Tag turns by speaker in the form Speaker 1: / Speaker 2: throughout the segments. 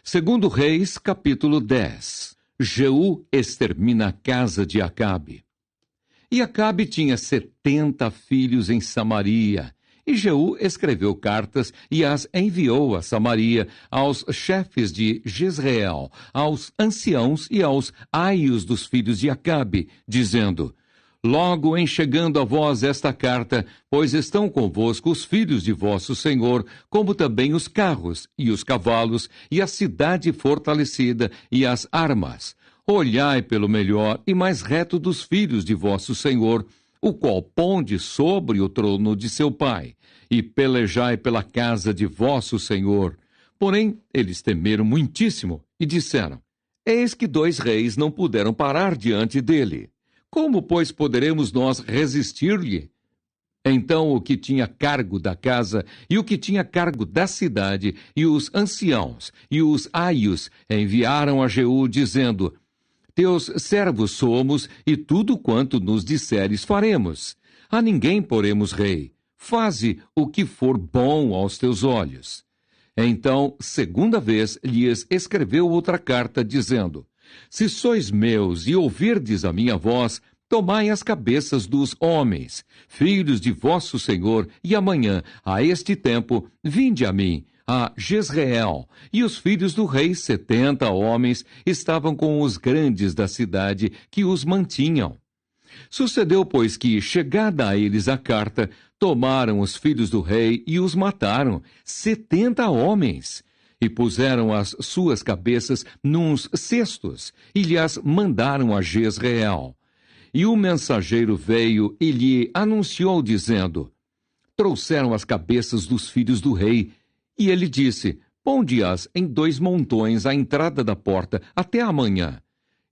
Speaker 1: Segundo Reis, capítulo 10. Jeú extermina a casa de Acabe. E Acabe tinha 70 filhos em Samaria. E Jeú escreveu cartas e as enviou a Samaria, aos chefes de Jezreel, aos anciãos e aos aios dos filhos de Acabe, dizendo: Logo em chegando a vós esta carta, pois estão convosco os filhos de vosso senhor, como também os carros, e os cavalos, e a cidade fortalecida, e as armas. Olhai pelo melhor e mais reto dos filhos de vosso senhor, o qual ponde sobre o trono de seu pai, e pelejai pela casa de vosso senhor. Porém, eles temeram muitíssimo, e disseram: Eis que 2 reis não puderam parar diante dele. Como, pois, poderemos nós resistir-lhe? Então o que tinha cargo da casa e o que tinha cargo da cidade, e os anciãos e os aios enviaram a Jeú, dizendo: Teus servos somos, e tudo quanto nos disseres faremos. A ninguém poremos rei. Faze o que for bom aos teus olhos. Então, segunda vez, lhes escreveu outra carta, dizendo: Se sois meus e ouvirdes a minha voz, tomai as cabeças dos homens, filhos de vosso senhor, e amanhã, a este tempo, vinde a mim, a Jezreel. E os filhos do rei, 70 homens, estavam com os grandes da cidade, que os mantinham. Sucedeu, pois, que, chegada a eles a carta, tomaram os filhos do rei e os mataram, 70 homens. E puseram as suas cabeças nuns cestos, e lhes mandaram a Jezreel. E o mensageiro veio e lhe anunciou, dizendo: Trouxeram as cabeças dos filhos do rei. E ele disse: Ponde-as em 2 montões à entrada da porta, até amanhã.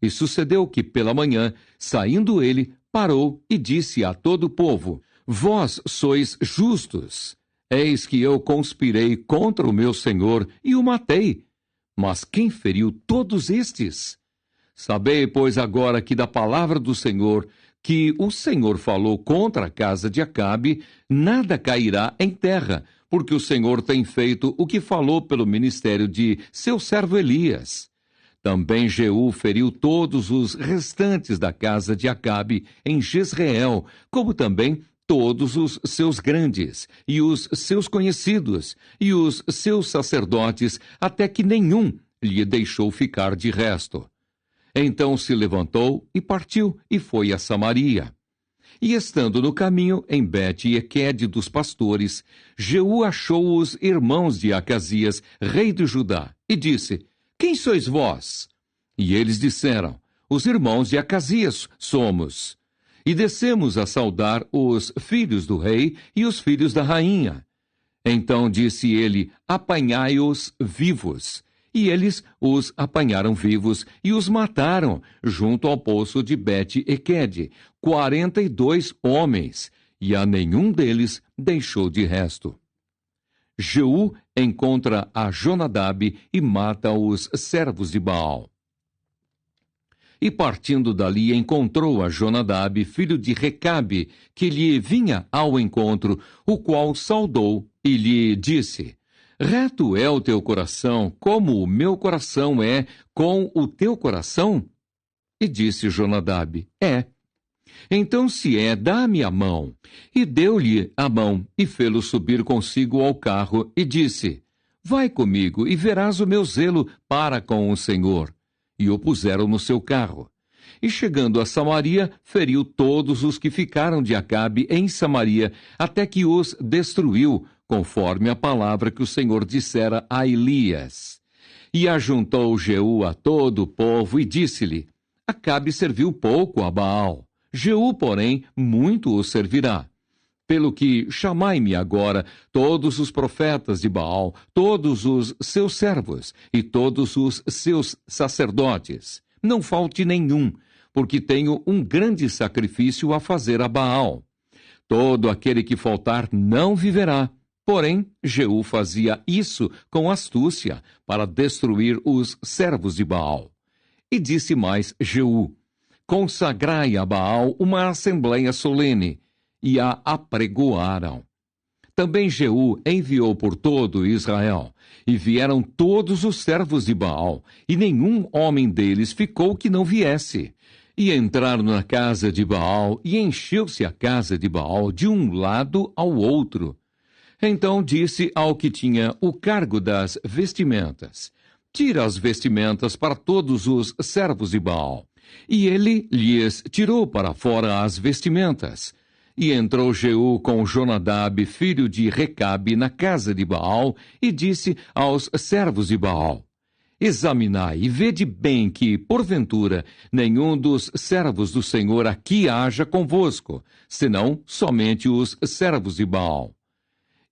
Speaker 1: E sucedeu que, pela manhã, saindo ele, parou e disse a todo o povo: Vós sois justos. Eis que eu conspirei contra o meu senhor e o matei. Mas quem feriu todos estes? Sabei, pois, agora que da palavra do Senhor, que o Senhor falou contra a casa de Acabe, nada cairá em terra, porque o Senhor tem feito o que falou pelo ministério de seu servo Elias. Também Jeú feriu todos os restantes da casa de Acabe em Jezreel, como também todos os seus grandes, e os seus conhecidos, e os seus sacerdotes, até que nenhum lhe deixou ficar de resto. Então se levantou e partiu, e foi a Samaria. E estando no caminho, em Bet-Equede dos pastores, Jeú achou os irmãos de Acasias, rei de Judá, e disse: Quem sois vós? E eles disseram: Os irmãos de Acasias somos. E descemos a saudar os filhos do rei e os filhos da rainha. Então disse ele: Apanhai-os vivos. E eles os apanharam vivos e os mataram junto ao poço de Bet-Equede, 42 homens, e a nenhum deles deixou de resto. Jeú encontra a Jonadab e mata os servos de Baal. E partindo dali encontrou a Jonadab, filho de Recabe, que lhe vinha ao encontro, o qual saudou e lhe disse: Reto é o teu coração, como o meu coração é com o teu coração? E disse Jonadab: É. Então, se é, dá-me a mão. E deu-lhe a mão, e fê-lo subir consigo ao carro, e disse: Vai comigo, e verás o meu zelo para com o Senhor. E o puseram no seu carro. E chegando a Samaria, feriu todos os que ficaram de Acabe em Samaria, até que os destruiu, conforme a palavra que o Senhor dissera a Elias. E ajuntou Jeú a todo o povo e disse-lhe: Acabe serviu pouco a Baal, Jeú, porém, muito o servirá. Pelo que chamai-me agora todos os profetas de Baal, todos os seus servos e todos os seus sacerdotes. Não falte nenhum, porque tenho um grande sacrifício a fazer a Baal. Todo aquele que faltar não viverá. Porém, Jeú fazia isso com astúcia, para destruir os servos de Baal. E disse mais Jeú: Consagrai a Baal uma assembleia solene. E a apregoaram. Também Jeú enviou por todo Israel, e vieram todos os servos de Baal, e nenhum homem deles ficou que não viesse. E entraram na casa de Baal, e encheu-se a casa de Baal de um lado ao outro. Então disse ao que tinha o cargo das vestimentas: tira as vestimentas para todos os servos de Baal. E ele lhes tirou para fora as vestimentas. E entrou Jeú com Jonadab, filho de Recabe, na casa de Baal, e disse aos servos de Baal: examinai e vede bem que, porventura, nenhum dos servos do Senhor aqui haja convosco, senão somente os servos de Baal.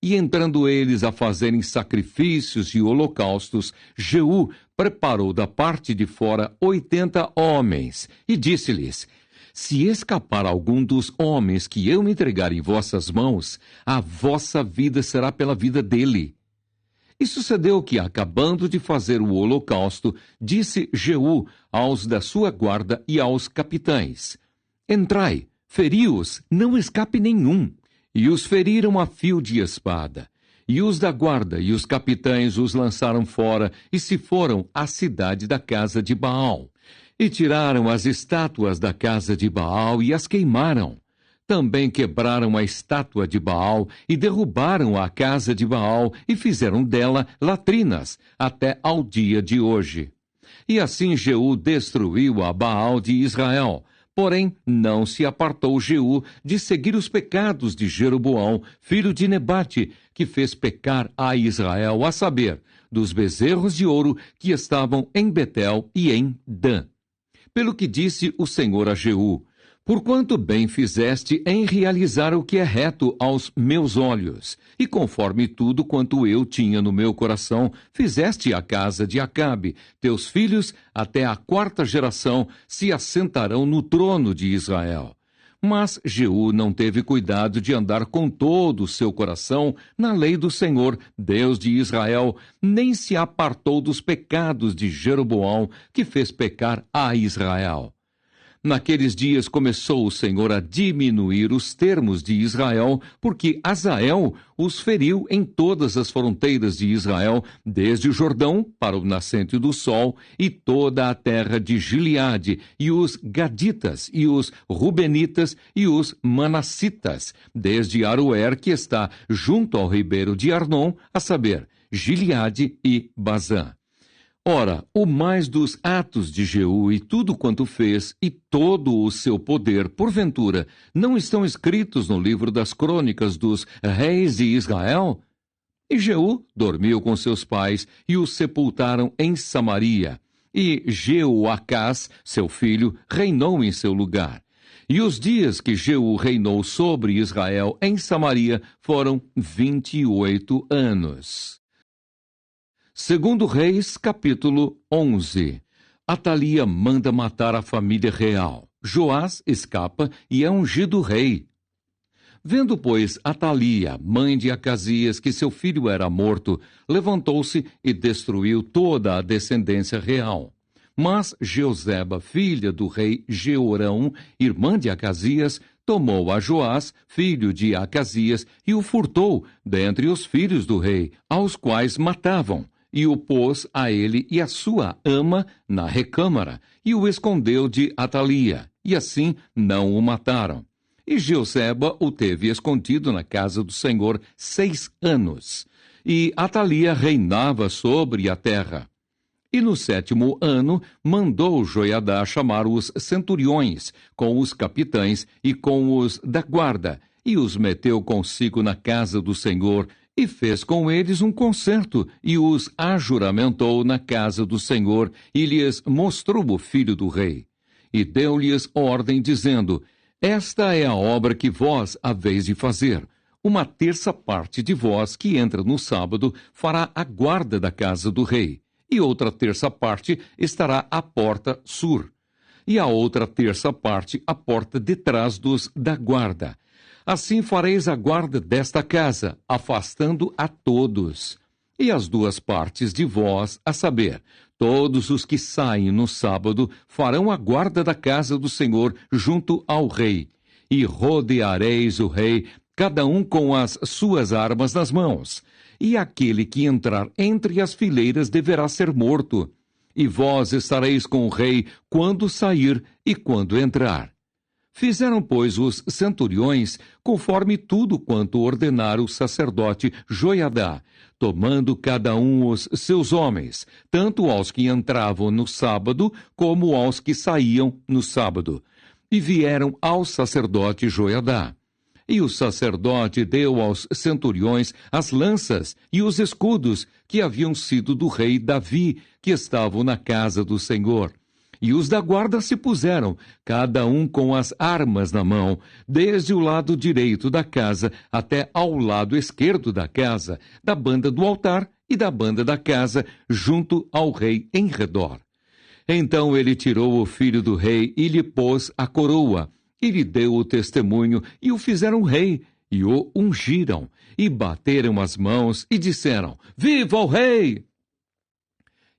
Speaker 1: E entrando eles a fazerem sacrifícios e holocaustos, Jeú preparou da parte de fora 80 homens, e disse-lhes: se escapar algum dos homens que eu entregar em vossas mãos, a vossa vida será pela vida dele. E sucedeu que, acabando de fazer o holocausto, disse Jeú aos da sua guarda e aos capitães: entrai, feri-os, não escape nenhum. E os feriram a fio de espada. E os da guarda e os capitães os lançaram fora e se foram à cidade da casa de Baal. E tiraram as estátuas da casa de Baal e as queimaram. Também quebraram a estátua de Baal e derrubaram a casa de Baal e fizeram dela latrinas, até ao dia de hoje. E assim Jeú destruiu a Baal de Israel. Porém, não se apartou Jeú de seguir os pecados de Jeroboão, filho de Nebate, que fez pecar a Israel, a saber, dos bezerros de ouro que estavam em Betel e em Dan. Pelo que disse o Senhor a Jeú: porquanto bem fizeste em realizar o que é reto aos meus olhos, e conforme tudo quanto eu tinha no meu coração, fizeste a casa de Acabe, teus filhos, até a 4ª geração, se assentarão no trono de Israel. Mas Jeú não teve cuidado de andar com todo o seu coração na lei do Senhor, Deus de Israel, nem se apartou dos pecados de Jeroboão, que fez pecar a Israel. Naqueles dias começou o Senhor a diminuir os termos de Israel, porque Azael os feriu em todas as fronteiras de Israel, desde o Jordão para o nascente do sol, e toda a terra de Gileade, e os Gaditas, e os Rubenitas, e os Manassitas, desde Aroer, que está junto ao ribeiro de Arnon, a saber, Gileade e Bazã. Ora, o mais dos atos de Jeú e tudo quanto fez, e todo o seu poder, porventura, não estão escritos no livro das crônicas dos reis de Israel? E Jeú dormiu com seus pais, e os sepultaram em Samaria. E Jeoacás, seu filho, reinou em seu lugar. E os dias que Jeú reinou sobre Israel em Samaria foram 28 anos. Segundo Reis, capítulo 11. Atalia manda matar a família real. Joás escapa e é ungido rei. Vendo, pois, Atalia, mãe de Acasias, que seu filho era morto, levantou-se e destruiu toda a descendência real. Mas Jeozeba, filha do rei Jeorão, irmã de Acasias, tomou a Joás, filho de Acasias, e o furtou dentre os filhos do rei, aos quais matavam. E o pôs a ele e a sua ama na recâmara, e o escondeu de Atalia, e assim não o mataram. E Jeozeba o teve escondido na casa do Senhor 6 anos. E Atalia reinava sobre a terra. E no 7º ano mandou Joiadá chamar os centuriões, com os capitães e com os da guarda, e os meteu consigo na casa do Senhor, e fez com eles um concerto, e os ajuramentou na casa do Senhor, e lhes mostrou o filho do rei. E deu-lhes ordem, dizendo: esta é a obra que vós haveis de fazer. 1/3 parte de vós que entra no sábado fará a guarda da casa do rei, e outra 1/3 parte estará à porta sur, e a outra 1/3 parte à porta detrás dos da guarda. Assim fareis a guarda desta casa, afastando a todos. E as 2 partes de vós, a saber, todos os que saem no sábado, farão a guarda da casa do Senhor junto ao rei. E rodeareis o rei cada um com as suas armas nas mãos. E aquele que entrar entre as fileiras deverá ser morto. E vós estareis com o rei quando sair e quando entrar. Fizeram, pois, os centuriões conforme tudo quanto ordenara o sacerdote Joiadá, tomando cada um os seus homens, tanto aos que entravam no sábado como aos que saíam no sábado. E vieram ao sacerdote Joiadá. E o sacerdote deu aos centuriões as lanças e os escudos que haviam sido do rei Davi, que estavam na casa do Senhor. E os da guarda se puseram, cada um com as armas na mão, desde o lado direito da casa até ao lado esquerdo da casa, da banda do altar e da banda da casa, junto ao rei em redor. Então ele tirou o filho do rei e lhe pôs a coroa, e lhe deu o testemunho, e o fizeram rei, e o ungiram, e bateram as mãos, e disseram: Viva o rei!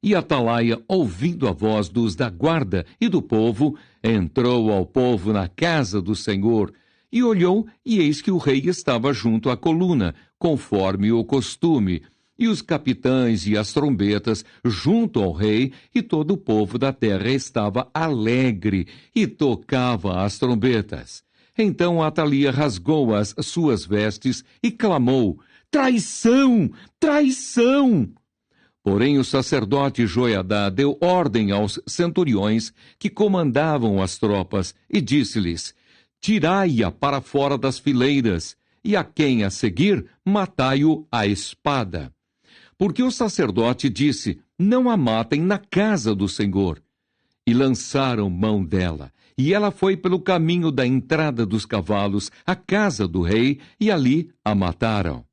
Speaker 1: E Atalaia, ouvindo a voz dos da guarda e do povo, entrou ao povo na casa do Senhor, e olhou, e eis que o rei estava junto à coluna, conforme o costume, e os capitães e as trombetas junto ao rei, e todo o povo da terra estava alegre, e tocava as trombetas. Então Atalia rasgou as suas vestes e clamou: Traição! Traição! Porém o sacerdote Joiadá deu ordem aos centuriões que comandavam as tropas e disse-lhes: Tirai-a para fora das fileiras, e a quem a seguir, matai-o à espada. Porque o sacerdote disse: Não a matem na casa do Senhor. E lançaram mão dela, e ela foi pelo caminho da entrada dos cavalos à casa do rei, e ali a mataram.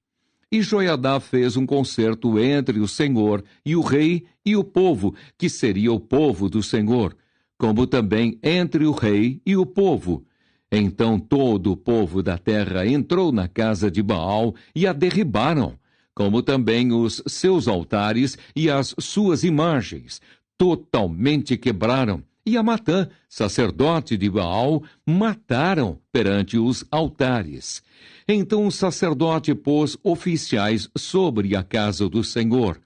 Speaker 1: E Joiadá fez um concerto entre o Senhor e o rei e o povo, que seria o povo do Senhor, como também entre o rei e o povo. Então todo o povo da terra entrou na casa de Baal e a derribaram, como também os seus altares e as suas imagens, totalmente quebraram, e a Matã, sacerdote de Baal, mataram perante os altares. Então o sacerdote pôs oficiais sobre a casa do Senhor,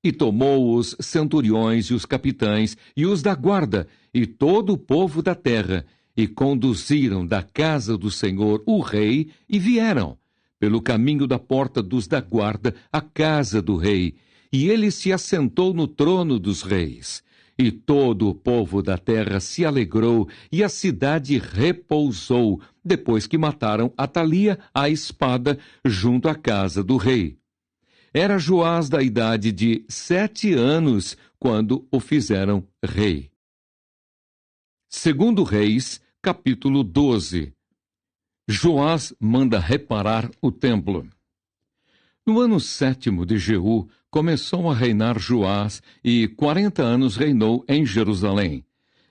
Speaker 1: e tomou os centuriões e os capitães e os da guarda, e todo o povo da terra, e conduziram da casa do Senhor o rei, e vieram, pelo caminho da porta dos da guarda, à casa do rei, e ele se assentou no trono dos reis. E todo o povo da terra se alegrou, e a cidade repousou, depois que mataram Atalia à espada, junto à casa do rei. Era Joás da idade de 7 anos, quando o fizeram rei. Segundo Reis, capítulo 12. Joás manda reparar o templo. No ano 7º de Jeú, começou a reinar Joás, e 40 anos reinou em Jerusalém.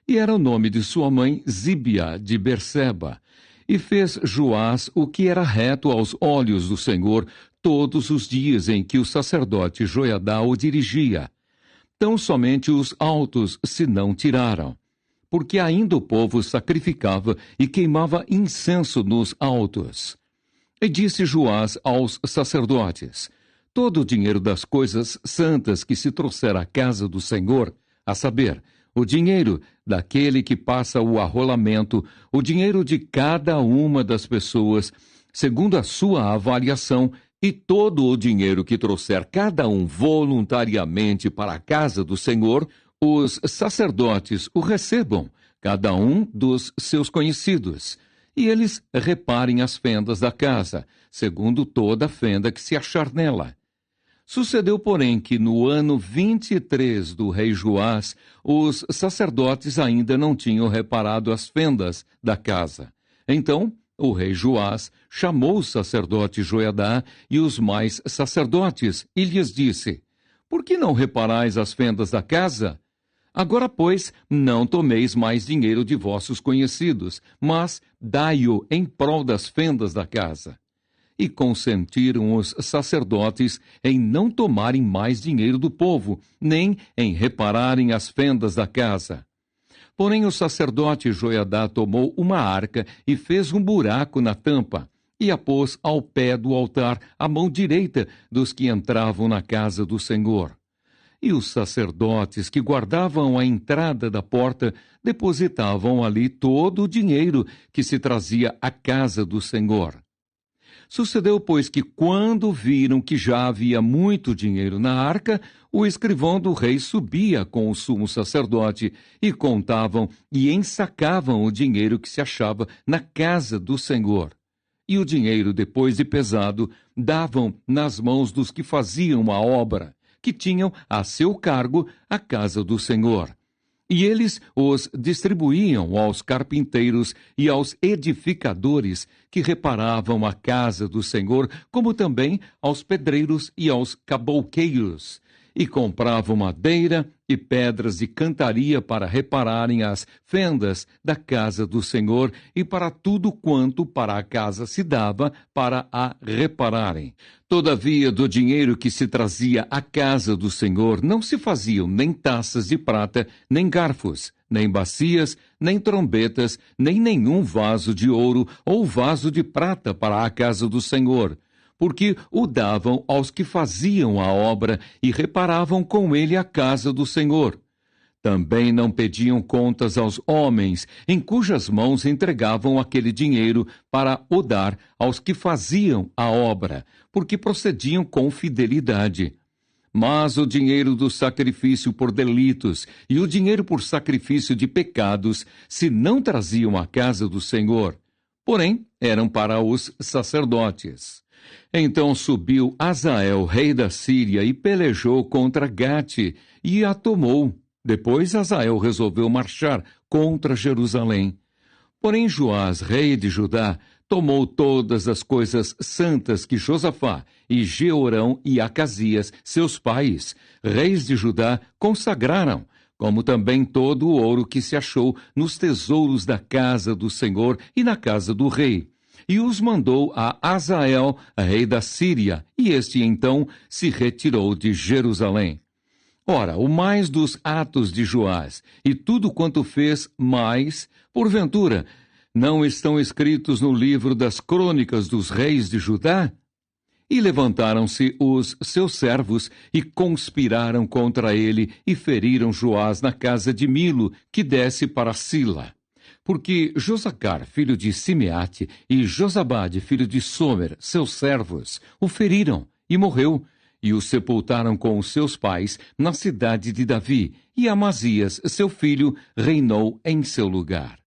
Speaker 1: E era o nome de sua mãe Zíbia de Berseba. E fez Joás o que era reto aos olhos do Senhor todos os dias em que o sacerdote Joiadá o dirigia. Tão somente os altos se não tiraram, porque ainda o povo sacrificava e queimava incenso nos altos. E disse Joás aos sacerdotes: todo o dinheiro das coisas santas que se trouxer à casa do Senhor, a saber, o dinheiro daquele que passa o arrolamento, o dinheiro de cada uma das pessoas, segundo a sua avaliação, e todo o dinheiro que trouxer cada um voluntariamente para a casa do Senhor, os sacerdotes o recebam, cada um dos seus conhecidos, e eles reparem as fendas da casa, segundo toda a fenda que se achar nela. Sucedeu, porém, que no ano 23 do rei Joás, os sacerdotes ainda não tinham reparado as fendas da casa. Então, o rei Joás chamou o sacerdote Joiadá e os mais sacerdotes, e lhes disse: Por que não reparais as fendas da casa? Agora, pois, não tomeis mais dinheiro de vossos conhecidos, mas dai-o em prol das fendas da casa. E consentiram os sacerdotes em não tomarem mais dinheiro do povo, nem em repararem as fendas da casa. Porém o sacerdote Joiadá tomou uma arca e fez um buraco na tampa, e a pôs ao pé do altar, à mão direita dos que entravam na casa do Senhor. E os sacerdotes que guardavam a entrada da porta depositavam ali todo o dinheiro que se trazia à casa do Senhor. Sucedeu, pois, que quando viram que já havia muito dinheiro na arca, o escrivão do rei subia com o sumo sacerdote e contavam e ensacavam o dinheiro que se achava na casa do Senhor. E o dinheiro, depois de pesado, davam nas mãos dos que faziam a obra, que tinham a seu cargo a casa do Senhor. E eles os distribuíam aos carpinteiros e aos edificadores que reparavam a casa do Senhor, como também aos pedreiros e aos cabouqueiros. E compravam madeira e pedras de cantaria para repararem as fendas da casa do Senhor e para tudo quanto para a casa se dava para a repararem. Todavia, do dinheiro que se trazia à casa do Senhor, não se faziam nem taças de prata, nem garfos, nem bacias, nem trombetas, nem nenhum vaso de ouro ou vaso de prata para a casa do Senhor, porque o davam aos que faziam a obra e reparavam com ele a casa do Senhor. Também não pediam contas aos homens, em cujas mãos entregavam aquele dinheiro para o dar aos que faziam a obra, porque procediam com fidelidade. Mas o dinheiro do sacrifício por delitos e o dinheiro por sacrifício de pecados se não traziam à casa do Senhor, porém eram para os sacerdotes. Então subiu Azael, rei da Síria, e pelejou contra Gate, e a tomou. Depois Azael resolveu marchar contra Jerusalém. Porém Joás, rei de Judá, tomou todas as coisas santas que Josafá e Jeorão e Acasias, seus pais, reis de Judá, consagraram, como também todo o ouro que se achou nos tesouros da casa do Senhor e na casa do rei. E os mandou a Azael, rei da Síria, e este então se retirou de Jerusalém. Ora, o mais dos atos de Joás, e tudo quanto fez mais, porventura, não estão escritos no livro das crônicas dos reis de Judá? E levantaram-se os seus servos e conspiraram contra ele e feriram Joás na casa de Milo, que desce para Sila. Porque Josacar, filho de Simeate, e Josabade, filho de Somer, seus servos, o feriram e morreu, e o sepultaram com os seus pais na cidade de Davi, e Amazias, seu filho, reinou em seu lugar.